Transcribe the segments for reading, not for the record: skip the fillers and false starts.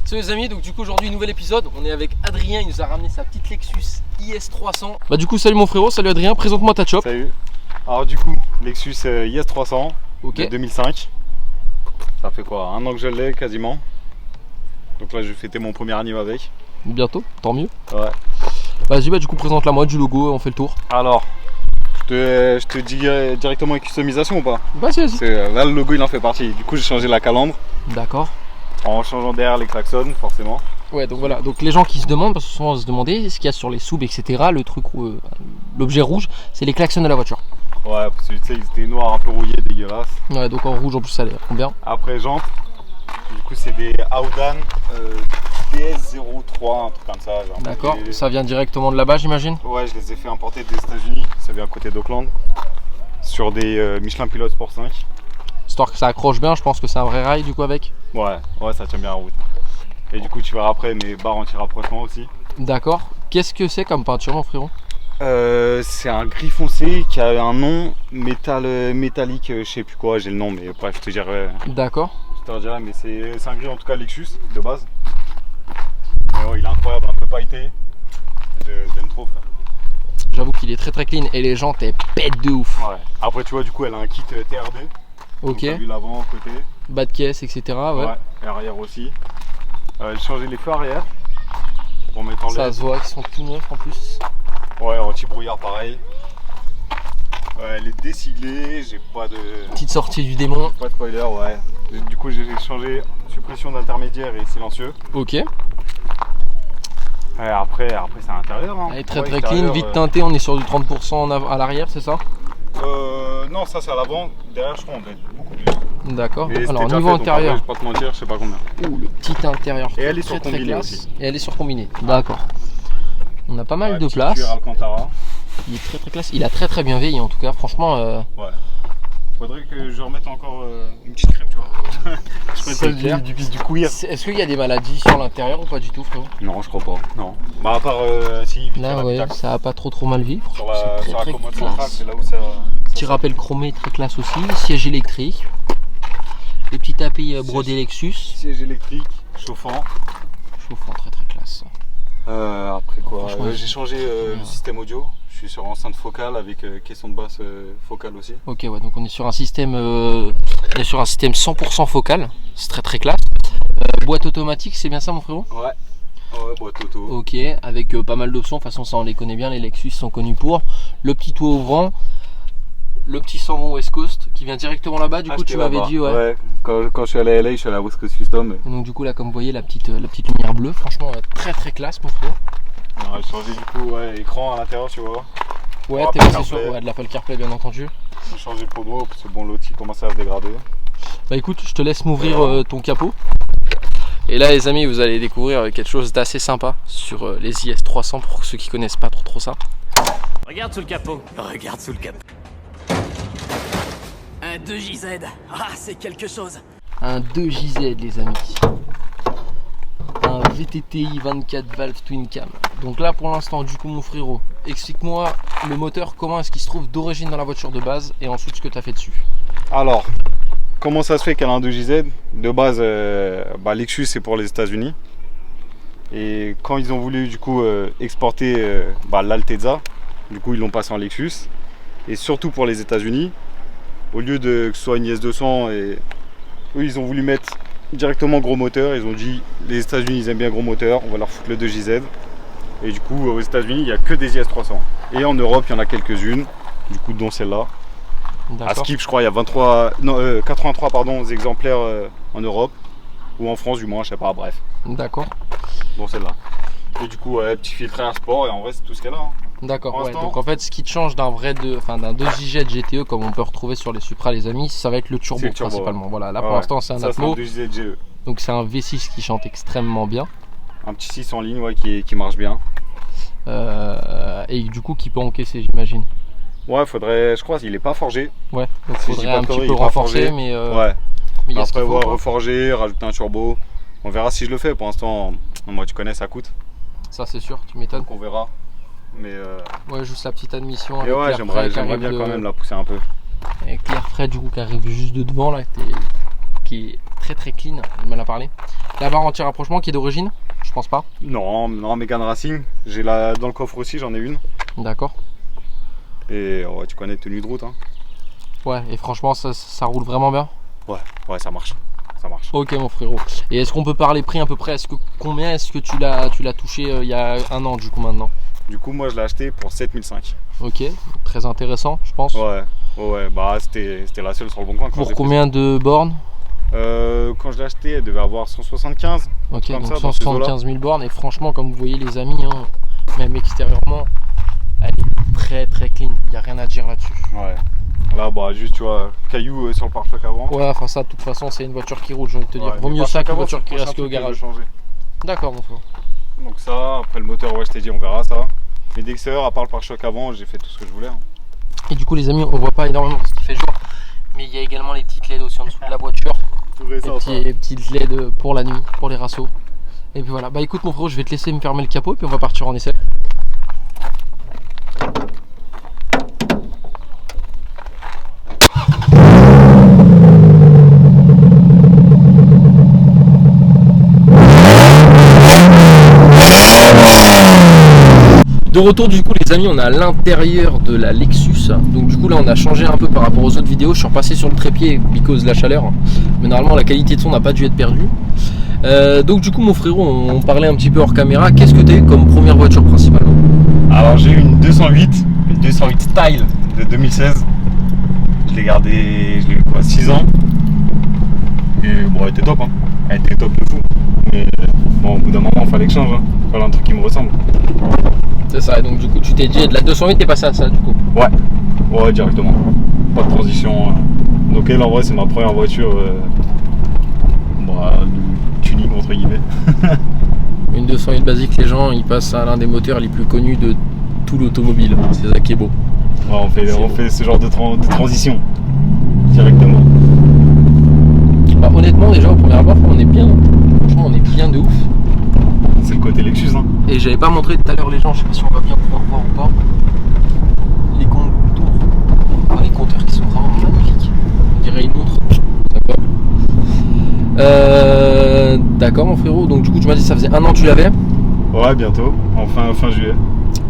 Salut les amis, donc du coup aujourd'hui nouvel épisode, on est avec Adrien, il nous a ramené sa petite Lexus IS 300. Bah du coup salut mon frérot, salut Adrien, présente-moi ta shop. Salut. Alors du coup, Lexus IS 300 de 2005. Ça fait quoi, un an que je l'ai quasiment. Donc là je vais fêter mon premier anniv avec. Bientôt, tant mieux. Ouais. Vas-y bah du coup présente-la moi du logo, on fait le tour. Alors, je te dis directement les customisations ou pas? Vas-y, vas-y. Là le logo il en fait partie. Du coup j'ai changé la calandre. D'accord. En changeant derrière les klaxons forcément. Ouais donc voilà, donc les gens qui se demandent, parce que souvent on se demandait ce qu'il y a sur les soubs etc. Le truc, l'objet rouge, c'est les klaxons de la voiture. Ouais parce que tu sais ils étaient noirs un peu rouillés, dégueulasses. Ouais donc en rouge en plus ça a l'air combien. Après jantes, du coup c'est des Aoudan DS03, un truc comme ça. D'accord, ça vient directement de là-bas j'imagine. Ouais je les ai fait importer des États-Unis, ça vient à côté d'Auckland. Sur des Michelin Pilot Sport 5. Histoire que ça accroche bien, je pense que c'est un vrai rail du coup avec. Ouais ça tient bien la route. Et du coup tu verras après mes barres anti-rapprochement aussi. D'accord, qu'est-ce que c'est comme peinture mon frérot? C'est un gris foncé qui a un nom métallique, je sais plus quoi, j'ai le nom mais bref je te dirai. D'accord. Je te redirai mais c'est un gris en tout cas Lexus de base. Mais ouais il est incroyable, un peu pailleté. Je l'aime trop frère. J'avoue qu'il est très très clean et les jantes elles pètent de ouf. Ouais. Après tu vois du coup elle a un kit TRD. Ok. T'as vu l'avant, côté. Bas de caisse etc. Ouais. Et arrière aussi. J'ai changé les feux arrière pour mettre en LED. Ça se voit qu'ils sont tout neufs en plus. Ouais, anti-brouillard pareil. Elle est déciglée, j'ai pas de. Petite sortie du démon. Pas de spoiler, ouais. Du coup j'ai changé suppression d'intermédiaire et silencieux. Ok. Après c'est à l'intérieur. Hein. Elle est très très clean, vite teintée, on est sur du 30% à l'arrière, c'est ça? Non, ça c'est à l'avant, derrière je crois on doit être beaucoup plus. D'accord. Et alors déjà niveau fait, intérieur. Donc, après, je vais pas te mentir, je sais pas combien. Ouh, le petit intérieur. Et elle est très, sur très combiné classe. aussi. Et elle est sur combiné. D'accord. On a pas mal de Petit place. cuir Alcantara. Il est très très classe. Il a très très bien vieilli en tout cas, franchement. Ouais. Faudrait que je remette encore une petite crème, tu vois. Je mets celle du cuir. Est-ce qu'il y a des maladies sur l'intérieur ou pas du tout, frérot? Non, je crois pas. Non. Bah, à part si. Là, ouais, ça a pas trop mal vieilli. Sur la commode centrale, c'est là où ça. Petit rappel chromé, très classe aussi. Siège électrique. Les petits tapis brodés Lexus. Siège électrique, chauffant. Chauffant, très très classe. Après quoi, j'ai changé le système audio. Je suis sur enceinte focale avec caisson de basse focale aussi. Ok, ouais, donc on est sur un système, 100% focal. C'est très très classe. Boîte automatique, c'est bien ça, mon frérot? Ouais, boîte auto. Ok, avec pas mal d'options. De toute façon, ça on les connaît bien. Les Lexus sont connus pour. Le petit toit ouvrant. Le petit saumon West Coast qui vient directement là-bas. Du coup, tu m'avais dit, ouais. Quand je suis allé à LA, je suis allé à West Coast Custom. Et donc, du coup, là, comme vous voyez, la petite lumière bleue, franchement, très très classe, mon frère. On a changé du coup, écran à l'intérieur, tu vois. Ouais, t'es passé sur de l'Apple CarPlay, bien entendu. J'ai changé le pommeau parce que bon, l'autre il commençait à se dégrader. Bah, écoute, je te laisse m'ouvrir ton capot. Et là, les amis, vous allez découvrir quelque chose d'assez sympa sur les IS 300 pour ceux qui connaissent pas trop ça. Regarde sous le capot. Regarde sous le capot. Un 2JZ. Ah, c'est quelque chose. Un 2JZ, les amis. Un VTTI 24 valves twin cam. Donc là, pour l'instant, du coup, mon frérot, explique-moi le moteur, comment est-ce qu'il se trouve d'origine dans la voiture de base et ensuite ce que tu as fait dessus. Alors, comment ça se fait qu'elle a un 2JZ? De base, Lexus c'est pour les États-Unis. Et quand ils ont voulu du coup exporter l'Altezza, du coup ils l'ont passé en Lexus. Et surtout pour les États-Unis, au lieu de que ce soit une IS 200, eux ils ont voulu mettre directement gros moteur. Ils ont dit les États-Unis ils aiment bien gros moteur, on va leur foutre le 2JZ. Et du coup aux États-Unis il n'y a que des IS 300. Et en Europe il y en a quelques-unes, du coup dont celle-là. À Skip je crois il y a 83 exemplaires en Europe. Ou en France du moins, je sais pas, bref. D'accord. Bon celle-là. Et du coup petit filtre à sport et en vrai c'est tout ce qu'elle a. Hein. D'accord, ouais, donc en fait ce qui te change d'un d'un 2JZ GTE comme on peut retrouver sur les Supra les amis, ça va être le turbo principalement. Ouais. Voilà, là pour l'instant c'est un Atmo. C'est un 2JZ GE. Donc c'est un V6 qui chante extrêmement bien. Un petit 6 en ligne qui marche bien. Et du coup qui peut encaisser j'imagine. Ouais, faudrait, je crois qu'il est pas forgé. Ouais, donc faudrait un petit peu renforcer mais ouais. Mais après reforger, rajouter un turbo. On verra si je le fais, pour l'instant moi tu connais ça coûte. Ça c'est sûr, tu m'étonnes. Donc on verra. Mais ouais, juste la petite admission. Et ouais, j'aimerais bien quand même la pousser un peu. Avec l'air frais du coup qui arrive juste de devant là, qui est très très clean, il me l'a parlé. La barre anti-rapprochement qui est d'origine? Je pense pas. Non, non, Mégane Racing. J'ai la dans le coffre aussi, j'en ai une. D'accord. Et ouais, tu connais tenue de route. Hein. Ouais, et franchement, ça roule vraiment bien. Ouais, ça marche. Ça marche. Ok, mon frérot. Et est-ce qu'on peut parler prix à peu près? Combien est-ce que tu l'as touché il y a un an du coup maintenant? Du coup, moi, je l'ai acheté pour 7005. Ok, très intéressant, je pense. Ouais, bah c'était la seule sur le bon coin. Pour combien de bornes? Quand je l'ai acheté, elle devait avoir 175. Ok, donc ça, 175 000 bornes. Et franchement, comme vous voyez, les amis, hein, même extérieurement, elle est très très clean. Il n'y a rien à dire là-dessus. Ouais. Là, bah, juste, tu vois, caillou sur le pare-choc avant. Ouais, enfin, ça, de toute façon, c'est une voiture qui roule, j'ai envie de te dire. Ouais, Vaut mais mieux ça qu'une avant, voiture c'est qui le reste prochain au truc que je garage. vais changer. D'accord, mon frère. Donc, ça, après le moteur, ouais, je t'ai dit, on verra ça. Mais d'extérieur, à part le pare-choc avant, j'ai fait tout ce que je voulais. Hein. Et du coup, les amis, on voit pas énormément parce qu'il fait jour. Mais il y a également les petites LED aussi en dessous de la voiture. Tout récent, ça. Les petites LED pour la nuit, pour les rassos. Et puis voilà. Bah écoute, mon frérot, je vais te laisser me fermer le capot et puis on va partir en essai. De retour du coup les amis, on est à l'intérieur de la Lexus. Donc du coup là on a changé un peu par rapport aux autres vidéos. Je suis repassé sur le trépied because de la chaleur. Mais normalement la qualité de son n'a pas dû être perdue. Donc du coup mon frérot, on parlait un petit peu hors caméra. Qu'est-ce que tu as eu comme première voiture principalement? Alors j'ai eu une 208 Style de 2016. Je l'ai gardée, je l'ai eu quoi, 6 ans. Et bon, elle était top, hein. Elle était top de fou. Mais bon, au bout d'un moment, il fallait que je change. Hein. Il fallait un truc qui me ressemble. C'est ça, et donc du coup tu t'es dit de la 208 t'es passé à ça du coup? Ouais, directement. Pas de transition. Donc elle en vrai c'est ma première voiture de tuning entre guillemets. Une 208 basique, les gens ils passent à l'un des moteurs les plus connus de tout l'automobile. C'est ça qui est beau. Ouais, on fait ce genre de transition directement. Bah, honnêtement déjà au premier abord on est bien. Franchement on est bien de ouf. C'est le côté Lexus hein. Et j'avais pas montré tout à l'heure les gens, je sais pas si on va bien pouvoir voir ou pas. Les contours, enfin, les compteurs qui sont vraiment magnifiques. On dirait une montre. D'accord mon frérot, donc du coup tu m'as dit que ça faisait un an que tu l'avais? Ouais bientôt, fin juillet.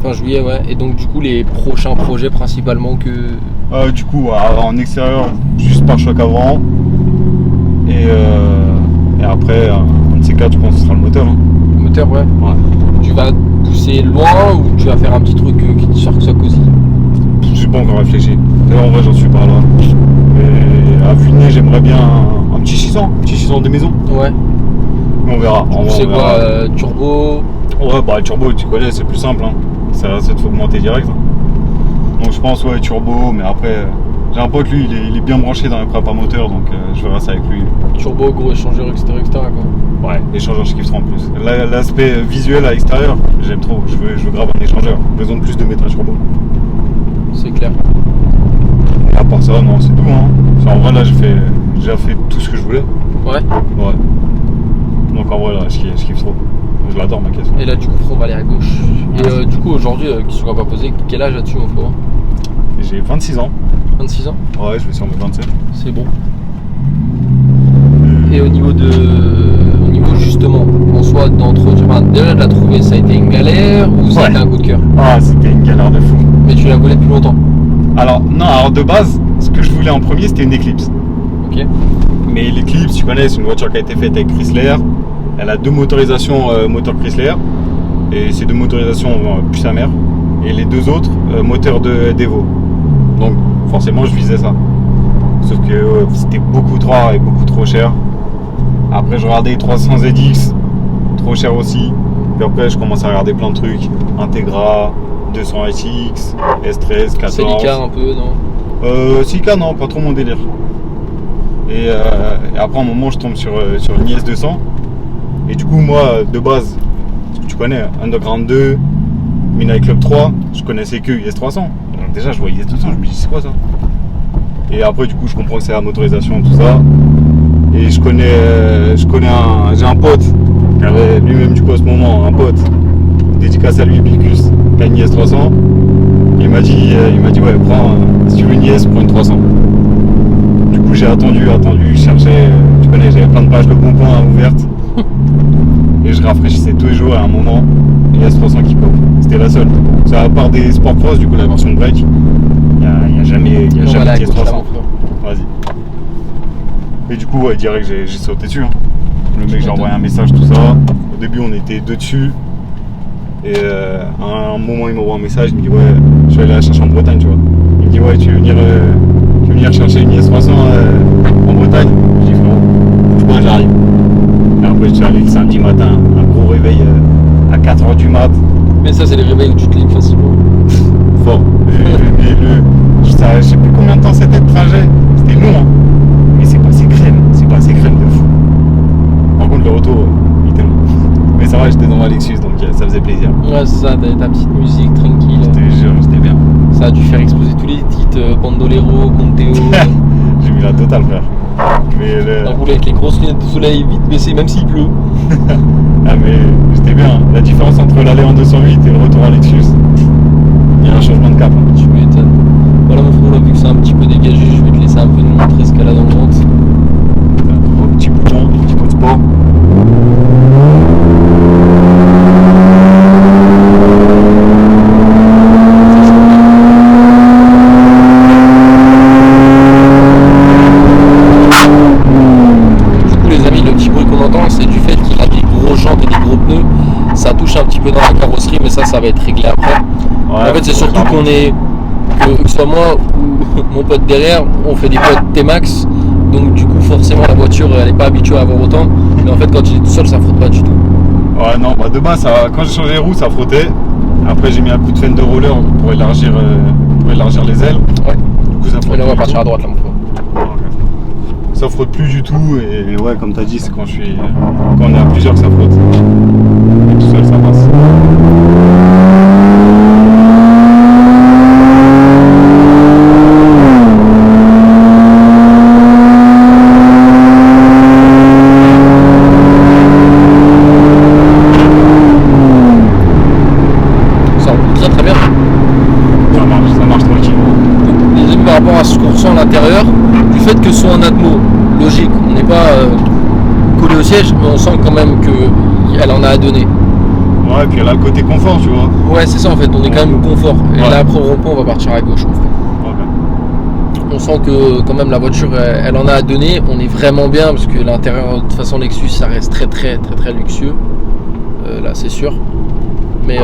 Fin juillet ouais, et donc du coup les prochains projets principalement que... Du coup en extérieur, juste pare-choc avant. Et après, un de ces quatre je pense que ce sera le moteur. Hein. Moteur ouais. Tu vas pousser loin ou tu vas faire un petit truc qui te sort que ça cosy? J'ai pas encore réfléchi. D'ailleurs en vrai j'en suis pas là. Et à finir j'aimerais bien un petit 600 de maison. Ouais. Mais on verra. C'est quoi turbo? Ouais bah turbo tu connais c'est plus simple hein. Ça te fait augmenter direct. Hein. Donc je pense ouais turbo mais après j'ai un pote lui il est bien branché dans les prépas moteur donc je verrai ça avec lui. Turbo, gros échangeur etc quoi. Ouais, l'échangeur je kiffe trop en plus. L'aspect visuel à l'extérieur, j'aime trop. Je veux grave un échangeur. Besoin de plus de métrage turbo. C'est clair. Et à part ça, non, c'est tout. Hein. En vrai, là, j'ai déjà fait tout ce que je voulais. Ouais. Donc en vrai, là, je kiffe trop. Je l'adore ma caisse. Et là, du coup, on va aller à gauche. Et du coup, aujourd'hui, question qu'on va pas poser, quel âge as-tu, mon frère? J'ai 26 ans. 26 ans? Ouais, je vais sur mes 27. C'est bon. Et au niveau justement, en soi, d'entretien, déjà de la trouver, ça a été une galère ou ça a été un coup de cœur? Ah, c'était une galère de fou. Mais tu la voulais depuis longtemps? Alors, non, de base, ce que je voulais en premier, c'était une Eclipse. Ok. Mais l'Eclipse, tu connais, c'est une voiture qui a été faite avec Chrysler. Elle a deux motorisations moteur Chrysler. Et ces deux motorisations plus sa mère. Et les deux autres, moteur d'Evo. Donc, forcément, je visais ça. Sauf que c'était beaucoup trop rare et beaucoup trop cher. Après je regardais 300 ZX, trop cher aussi. Puis après je commence à regarder plein de trucs. Integra, 200 SX, S13, 14. Celica un peu, non? Celica non, pas trop mon délire. Et après un moment je tombe sur une IS200. Et du coup moi de base, tu connais Underground 2, Midnight Club 3, je connaissais que IS300. Donc déjà je vois IS200, je me dis c'est quoi ça? Et après du coup je comprends que c'est la motorisation tout ça. Et j'ai un pote qui avait lui-même du coup à ce moment un pote dédicace à lui Bicus qui a une IS 300. Il m'a dit ouais prends si tu veux une IS prends une 300. Du coup j'ai attendu, je cherchais, tu connais journée, j'avais plein de pages de bons points ouvertes. Et je rafraîchissais tous les jours et à un moment, il y a S300 qui pop. C'était la seule. Ça, à part des Sport Cross, du coup la version de break, il n'y a jamais de S300. Vas-y. Et du coup, ouais, direct, j'ai sauté dessus. Hein. Le mec, j'ai envoyé un message, tout ça. Au début, on était deux dessus. Et à un moment, il m'envoie un message. Il me dit, ouais, je vais aller la chercher en Bretagne, tu vois. Il me dit, ouais, tu veux venir chercher une IS300 en Bretagne. Je dis, frérot, je crois que j'arrive. Et après, je suis allé le samedi matin, un gros réveil à 4h du mat. Mais ça, c'est les réveils où tu te lèves facilement. Fort. Je sais plus combien de temps c'était de trajet. C'était long, hein. Mais c'est passé crème de fou. Par contre, le retour, il était long. Mais ça va, j'étais dans ma Lexus, donc ça faisait plaisir. Ouais, c'est ça, ta petite musique tranquille. Je te jure, c'était bien. Ça a dû faire exploser tous les titres, Bandolero, Conteo. J'ai mis la totale, frère. Mais On roule avec les grosses lunettes de soleil vite baissées, même s'il pleut. Ah, mais c'était bien. La différence entre l'aller en 208 et le retour à Lexus, il y a un changement de cap. Hein. Tu m'étonnes. Voilà mon frérot, là, vu que c'est un petit peu dégagé, je vais te laisser un peu nous montrer ce qu'elle a dans le ventre. Un petit bouton, un petit coup de sport. Du coup les amis, le petit bruit qu'on entend, c'est du fait qu'il a des gros jantes et des gros pneus. Ça touche un petit peu dans la carrosserie, mais ça va être réglé après. Ouais, En fait, c'est surtout qu'on est, que ce soit moi ou mon pote derrière, on fait des potes T-Max. Donc du coup forcément la voiture elle n'est pas habituée à avoir autant, mais en fait quand il est tout seul ça frotte pas du tout. Ouais non, bah de base quand j'ai changé les roues ça frottait. Après j'ai mis un coup de fend de roller pour élargir les ailes. Ouais. Du coup ça frotte. Et là on va plus partir du à droite là mon frère. tout. Ça frotte plus du tout et ouais comme t'as dit c'est quand on est à plusieurs que ça frotte. Et tout seul ça passe. Fait que ce soit en atmo, logique, on n'est pas collé au siège, mais on sent quand même qu'elle en a à donner. Ouais, et puis elle a le côté confort, tu vois. Ouais, c'est ça en fait, on est quand même confort. Et ouais. là, après au rond-point, on va partir à gauche, mon frère. Okay. On sent que quand même la voiture, elle en a à donner. On est vraiment bien parce que l'intérieur, de toute façon, Lexus, ça reste très luxueux. Là, c'est sûr. Mais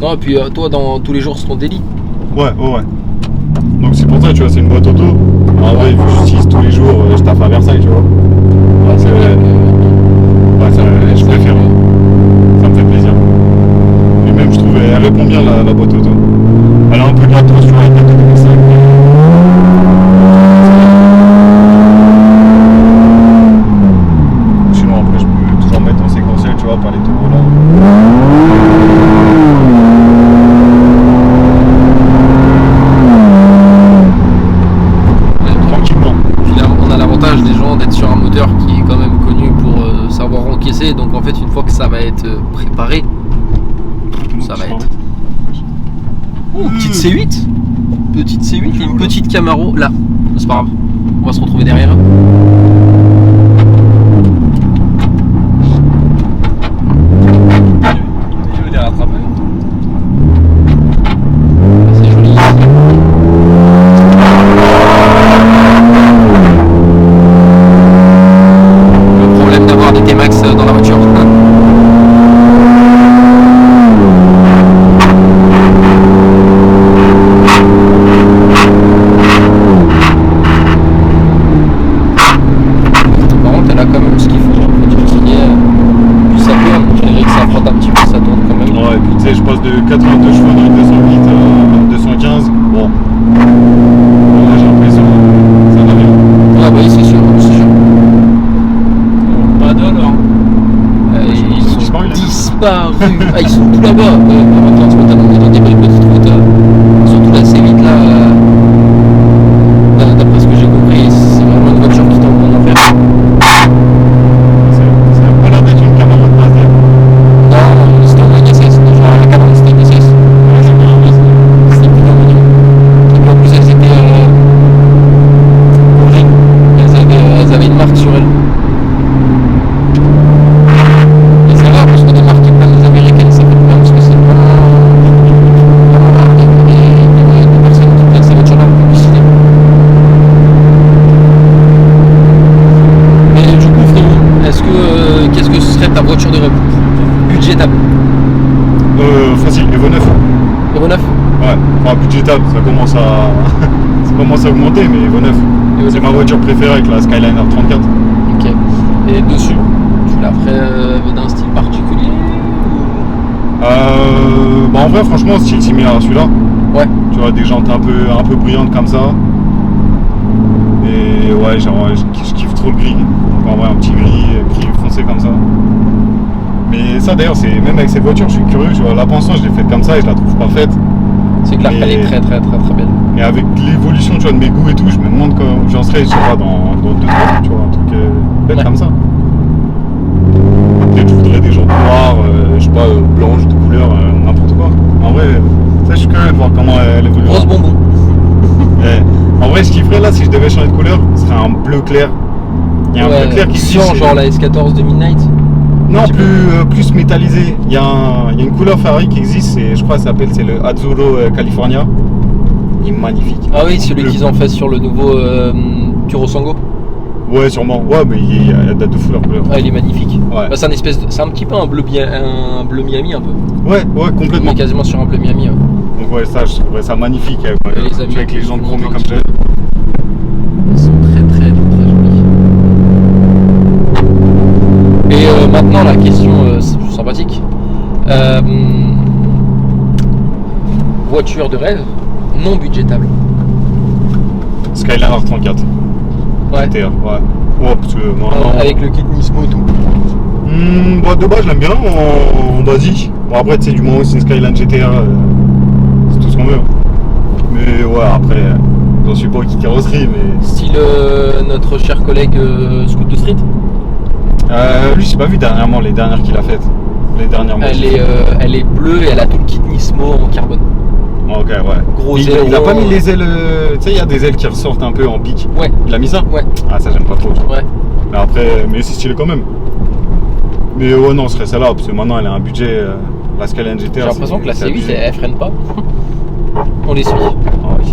non, et puis toi, dans tous les jours, c'est ton délit. Ouais. Donc c'est pour ça, tu vois, c'est une boîte auto. En vrai, vu que j'utilise tous les jours, je taffe à Versailles, tu vois. Ouais, c'est vrai je préfère. Ça me fait plaisir. Et même, je trouve, elle répond bien la boîte auto. Elle a un peu de latence, tu vois, elle est de 2005. Sinon, après, je peux toujours mettre en séquentiel, tu vois, par les tours là. Des gens d'être sur un moteur qui est quand même connu pour savoir encaisser, donc en fait une fois que ça va être préparé, ça va être petite C8 et une petite Camaro là, c'est pas grave, on va se retrouver derrière. Il veut les rattraper. C'est joli. D'avoir des T-Max dans la voiture. Par contre, elle a quand même ce qu'il faut. Puis ça tourne, malgré que ça frotte un petit peu, ça tourne quand même. Ouais, et puis tu sais, je passe de 82 chevaux dans une 208 à 215. Bon. Là, j'ai l'impression ça va bien. Ah, bah oui, c'est sûr. Ils sont disparus. Ah, ils sont tout là-bas. Attends, c'est pas dans des belles petites routes. Surtout la C8 là. D'après ce que j'ai compris, c'est vraiment une voiture qui tombe en enfer. Ça a pas l'air d'être une Camaro de base. Non, c'était en SS. Genre la Camaro c'était une SS. C'était plus mignon. Et puis en plus elles étaient elles avaient ta voiture de rêve, budgétable. Facile, Evo 9. Evo 9. Ouais, enfin budgétable, ça commence à ça commence à augmenter, mais Evo 9. Evo C'est 9. ma voiture préférée avec la Skyline R34. Ok. Et dessus, tu la ferais d'un style particulier Bah en vrai franchement style similaire à celui-là. Ouais. Tu vois des jantes un peu brillantes comme ça. Et ouais genre je kiffe trop le gris. Donc en vrai un petit gris foncé comme ça. Mais ça d'ailleurs c'est même avec cette voiture je suis curieux, tu vois, la pensant je l'ai faite comme ça et je la trouve parfaite. C'est clair Mais- qu'elle est très très très très belle. Mais avec l'évolution tu vois de mes goûts et tout, je me demande où j'en serais, je sais pas, dans 2-3 ans, tu vois, un truc bête Ouais. comme ça. Après je voudrais des jantes noires, je sais pas, blanches, de couleur, n'importe quoi. En vrai, ça je suis curieux de voir comment elle évolue. Grosse bonbon. En vrai, ce qui ferait là, si je devais changer de couleur, ce serait un bleu clair. Il y a un bleu clair qui cyan, existe. genre la S14 de Midnight. Non, un petit plus métallisé. Il y a une couleur Ferrari qui existe, et je crois que ça s'appelle, c'est le Azzurro California. Il est magnifique. Ah oui, celui Bleu. qu'ils ont fait sur le nouveau Turosango. Ouais, sûrement. Ouais, mais il y a date de couleur bleu. Ah, il est magnifique. Ouais. Bah, c'est c'est un petit peu un bleu Miami un peu. Ouais, On complètement. est quasiment sur un bleu Miami. Ouais. Donc ouais, ça, je trouverais ça magnifique avec, Et les amis, avec les jantes je vous chromées montre un comme petit ça. peu. Ils sont très très très jolis. Et maintenant la question sympathique. Voiture de rêve non budgétable. Skyline R34. Ouais. GTR, ouais. Ouais, parce que moi, Avec le kit Nismo et tout. Bah, de base, je l'aime bien en basique. Bon, après, tu sais, du moment où c'est une Skyline GTR, c'est tout ce qu'on veut. Mais ouais, après, j'en suis pas au kit carrosserie, mais. Style notre cher collègue Scoot de Street. Lui, j'ai pas vu dernièrement les dernières qu'il a faites. Les dernières modifs. Elle est bleue et elle a tout le kit Nismo en carbone. Ok, ouais. Gros Il a aileron. pas mis les ailes. Tu sais, il y a des ailes qui ressortent un peu en pique. Ouais, Il a mis ça ouais, Ah, ça, j'aime pas trop. tu vois. ouais. Mais après, mais c'est stylé quand même. Mais ouais, non, ce serait celle-là, parce que maintenant, elle a un budget. La Skyline GTR. J'ai l'impression que la c'est C8 abusé. elle freine pas. On les suit. Ah, ok.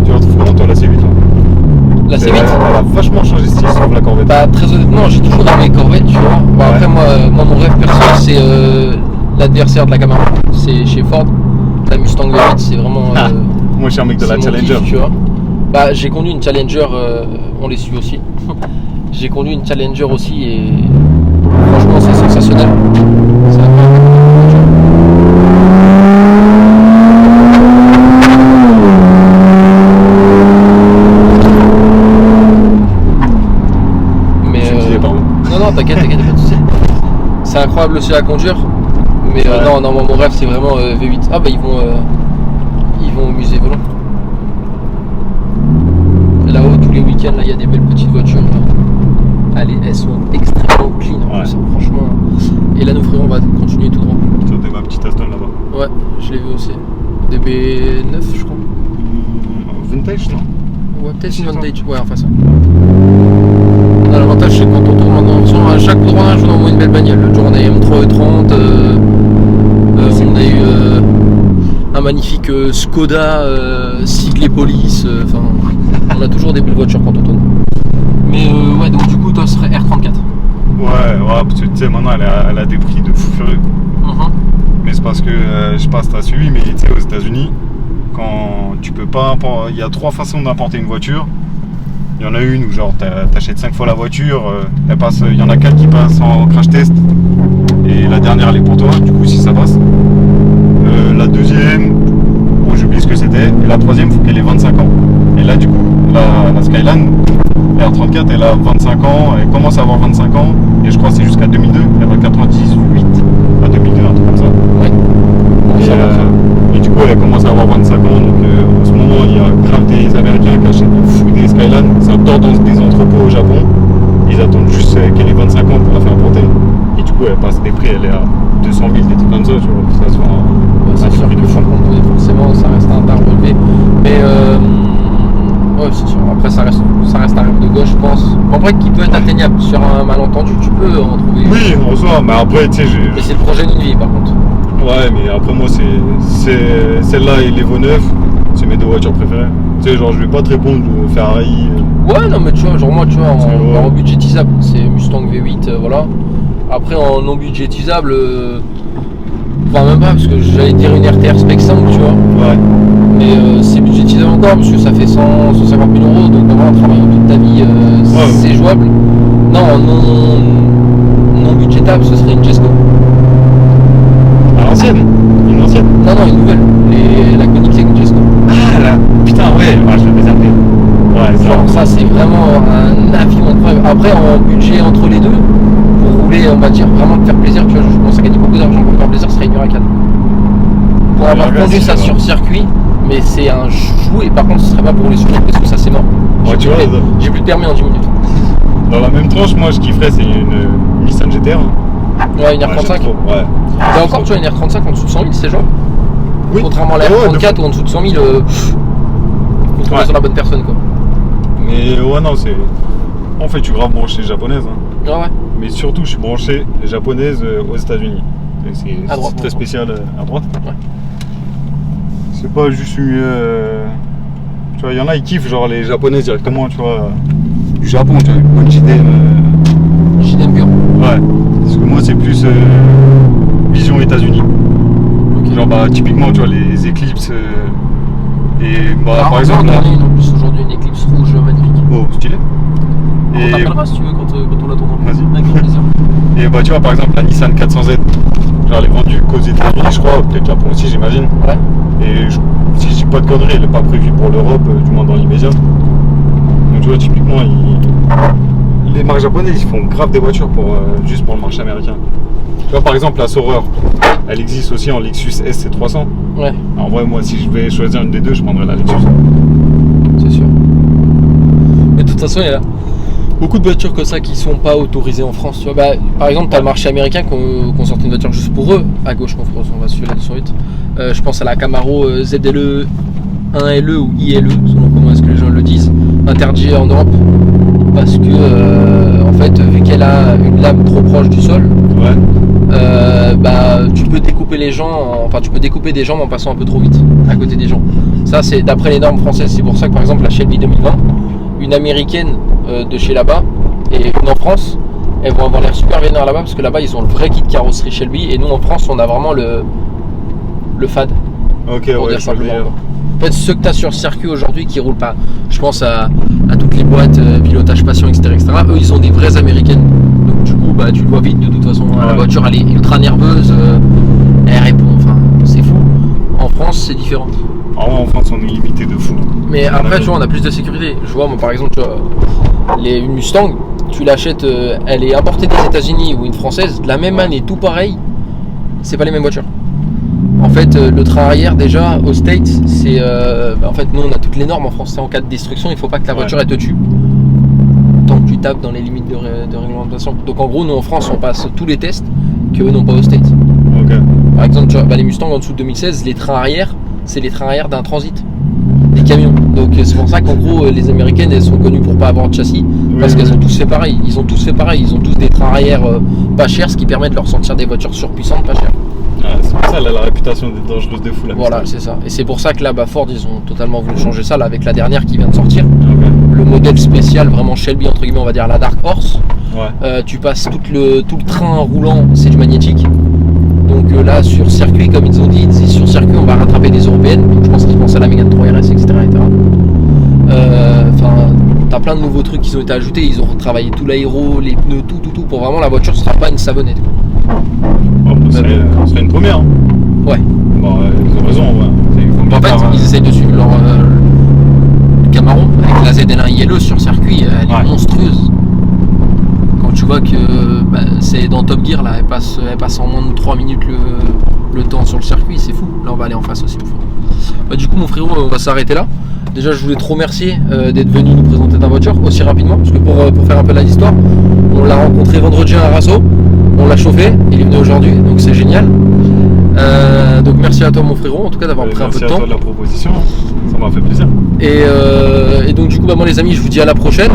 Tu la retrouves comment, toi, la C8 là La C8. Elle a vachement changé de style, sauf la Corvette. Bah très honnêtement, j'ai toujours dans mes Corvettes, tu vois. Bon, après moi mon rêve perso c'est l'adversaire de la Camaro. C'est chez Ford. La Mustang V8 c'est vraiment. Ah, moi, je suis un mec de c'est la mon Challenger. kiff, tu vois. Bah j'ai conduit une Challenger, on les suit aussi. J'ai conduit une Challenger aussi et franchement c'est sensationnel. C'est mais Tu me disais, pardon. non t'inquiète, pas de soucis. C'est incroyable aussi à conduire. Mais Ouais. non, moi, mon rêve c'est vraiment V8. Ah bah ils vont au musée volant. Là-haut tous les week-ends là il y a des belles petites voitures. Allez, elles sont extrêmement clean en Ouais. plus, franchement. Et là nous frérot on va continuer tout droit. C'était ma petite Aston là-bas. Ouais, je l'ai vu aussi. DB9 je crois. Vintage, non Ouais, peut-être Si, une ça. Vantage. Ouais, enfin ça. Non, l'avantage c'est que quand on tourne en option, à chaque droit, on envoie une belle bagnole. L'autre jour on a eu M3 E30, on a eu un magnifique Skoda siglé police. Enfin, on a toujours des belles voitures quand on tourne. Mais ouais, donc du coup, toi, ce serait R34. Ouais, parce que tu sais, maintenant, elle a des prix de fou furieux. Mais c'est parce que, je sais pas si t'as suivi, mais tu sais, aux États-Unis, quand tu peux pas. Il y a 3 façons d'importer une voiture. Il y en a une où, genre, t'achètes 5 fois la voiture, il y en a 4 qui passent en crash test, et la dernière, elle est pour toi, du coup, si ça passe. La deuxième, bon, j'ai oublié ce que c'était, et la troisième, il faut qu'elle ait 25 ans. Et là, du coup, la Skyline, la R34, elle a 25 ans, elle commence à avoir 25 ans, et je crois que c'est jusqu'à 2002, elle va 98 à 2002, un truc comme ça. Ouais. Et du coup, elle commence à avoir 25 ans, donc en ce moment, il y a grave des Américains qui achètent des fous des Skyline, ça dort dans des entrepôts au Japon, ils attendent juste qu'elle ait 25 ans pour la faire importer. Et du coup, elle passe des prix, elle est à 200 000, des trucs comme ça, tu vois, ça se fait C'est sûr prix que de fou. forcément, ça reste un tarif élevé. Mais ouais, c'est sûr. Après, ça reste un rêve de gauche, je pense. En vrai, qui peut être atteignable sur un malentendu, tu peux en trouver. Oui, en soi, mais après, tu sais, Mais c'est le projet d'une vie, par contre. ouais, mais après moi, c'est celle-là et l'Evo 9. c'est mes deux voitures préférées. Tu sais, genre, je vais pas te répondre Ferrari. Ouais, non, mais tu vois, genre moi, tu vois, ouais. en budgétisable, c'est Mustang V8, voilà. Après, en non budgétisable, enfin, même pas, parce que j'allais dire une RTR Spec 5, tu vois. Ouais. Mais c'est budgétisable encore, parce que ça fait 150 000 euros, donc vraiment, en travaillant toute ta vie, c'est jouable. Non, en non budgétable, ce serait une Jesco. À l'ancienne. Une ancienne. Non, une nouvelle. La Koenigsegg Jesco. Ah là, putain, ouais, je l'avais zappé. Ouais, Genre, ça, c'est vraiment un avion incroyable. Après, en budget entre les deux, pour rouler, on va dire, vraiment te faire plaisir, tu vois, je commence à gagner beaucoup d'argent pour me faire plaisir, ce serait une Huracan. Pour avoir conduit ça sur circuit, mais c'est un jouet. Par contre, ce serait pas pour rouler sur route parce que ça, c'est mort. Ouais, tu vois, j'ai plus de permis en 10 minutes. dans la même tranche, moi, je kifferais, c'est une Nissan GTR. Ouais, une R35. Ouais. Et encore, tu vois, une R35 en dessous de 100 000, c'est genre. Oui. Contrairement à la R34 ou en dessous de 100 000, faut trouver sur la bonne personne, quoi. Mais ouais, non, c'est. En fait, je suis grave branché japonaise. Hein. Ah ouais. Mais surtout, je suis branché japonaise aux États-Unis. Et c'est très spécial à droite. Ouais. C'est pas juste une. Tu vois, il y en a, ils kiffent genre les japonaises directement, tu vois. Du Japon, tu vois, une JDM. JDM pur. Ouais. Parce que moi, c'est plus vision États-Unis. Okay. Genre, bah, typiquement, tu vois, les Eclipse. Et bah, par exemple. On en a une en plus aujourd'hui, une Eclipse rouge magnifique. Oh, stylé. On t'appellera si tu veux quand on l'attendra. Vas-y. Avec grand plaisir. Et bah, tu vois, par exemple, la Nissan 400Z, genre, elle est vendue qu'aux États-Unis, je crois, peut-être Japon aussi, j'imagine. Ouais. Et si je dis pas de conneries, elle n'est pas prévue pour l'Europe, du moins dans l'immédiat. Donc, tu vois, typiquement, les marques japonaises, ils font grave des voitures juste pour le marché américain. Tu vois, par exemple, la Saurer, elle existe aussi en Lexus SC300. Ouais. En vrai, moi, si je vais choisir une des deux, je prendrais la Lexus. C'est sûr. Mais de toute façon, il y a beaucoup de voitures comme ça qui sont pas autorisées en France. Tu vois, bah, par exemple, tu as le marché américain qu'on sorte une voiture juste pour eux. À gauche, on va suivre la 208. Je pense à la Camaro ZLE 1LE ou ILE, selon comment est-ce que les gens le disent, interdit en Europe. Parce que, en fait, vu qu'elle a une lame trop proche du sol, bah, tu peux découper les gens, tu peux découper des jambes en passant un peu trop vite à côté des gens. Ça, c'est d'après les normes françaises. C'est pour ça que, par exemple, la Shelby 2020, une américaine de chez là-bas et une en France, elles vont avoir l'air super vénères là-bas parce que là-bas, ils ont le vrai kit carrosserie Shelby et nous, en France, on a vraiment le fad. Ok, pour ouais, dire je simplement. veux dire. En fait, ceux que tu as sur le circuit aujourd'hui qui roulent pas, je pense à toutes les boîtes, pilotage patient, etc., eux ils ont des vraies américaines. Donc du coup, bah, tu le vois vite de toute façon. La voiture elle est ultra nerveuse, elle répond, enfin c'est fou. En France c'est différent. Ah ouais, en France on est limité de fou. Mais après, tu vois, on a plus de sécurité. Je vois, moi par exemple, tu vois, une Mustang, tu l'achètes, elle est importée des États-Unis ou une française, de la même année, tout pareil, c'est pas les mêmes voitures. En fait, le train arrière, déjà, aux States, c'est. En fait, nous, on a toutes les normes en France. C'est en cas de destruction, il ne faut pas que la voiture elle te tue. Tant que tu tapes dans les limites de réglementation. Donc, en gros, nous, en France, on passe tous les tests qu'eux n'ont pas aux States. Okay. Par exemple, tu vois, les Mustangs en dessous de 2016, les trains arrière, c'est les trains arrière d'un transit. Des camions. Donc, c'est pour ça qu'en gros, les Américaines, elles sont connues pour pas avoir de châssis. Parce qu'elles ont tous fait pareil. Ils ont tous fait pareil. Ils ont tous des trains arrière pas chers, ce qui permet de leur sortir des voitures surpuissantes, pas chères. C'est pour ça elle a la réputation d'être dangereuse de fou là. Voilà, c'est ça. Et c'est pour ça que là, Ford, ils ont totalement voulu changer ça là, avec la dernière qui vient de sortir. Okay. Le modèle spécial, vraiment Shelby, entre guillemets, on va dire la Dark Horse. Ouais. Tu passes tout le train roulant, c'est du magnétique. Donc là, sur circuit, comme ils ont dit, sur circuit, on va rattraper des européennes. Donc je pense qu'ils pensent à la Mégane 3 RS, etc. T'as plein de nouveaux trucs qui ont été ajoutés. Ils ont retravaillé tout l'aéro, les pneus, tout. Pour vraiment, la voiture ne sera pas une savonnette. Ce serait une première. Hein. Ouais. Bon, ils ont raison, ouais. En fait, ils essayent de suivre leur Camaro avec la ZL1 ILE sur circuit, elle est monstrueuse. Quand tu vois que c'est dans Top Gear, là, elle passe en moins de 3 minutes le temps sur le circuit, c'est fou. Là, on va aller en face aussi. Du coup, mon frérot, on va s'arrêter là. Déjà, je voulais te remercier d'être venu nous présenter ta voiture aussi rapidement, parce que pour faire un peu l'histoire, on l'a rencontré vendredi à Arasso, on l'a chauffé, il est venu aujourd'hui, donc c'est génial. Donc merci à toi mon frérot en tout cas d'avoir pris un peu de temps. Merci à toi de la proposition, ça m'a fait plaisir. Et donc du coup moi les amis je vous dis à la prochaine.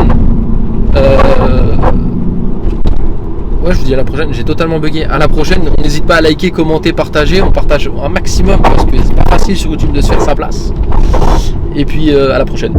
Ouais Ouais, je vous dis à la prochaine, j'ai totalement bugué. À la prochaine, n'hésite pas à liker, commenter, partager. On partage un maximum parce que c'est pas facile sur YouTube de se faire sa place. Et puis à la prochaine.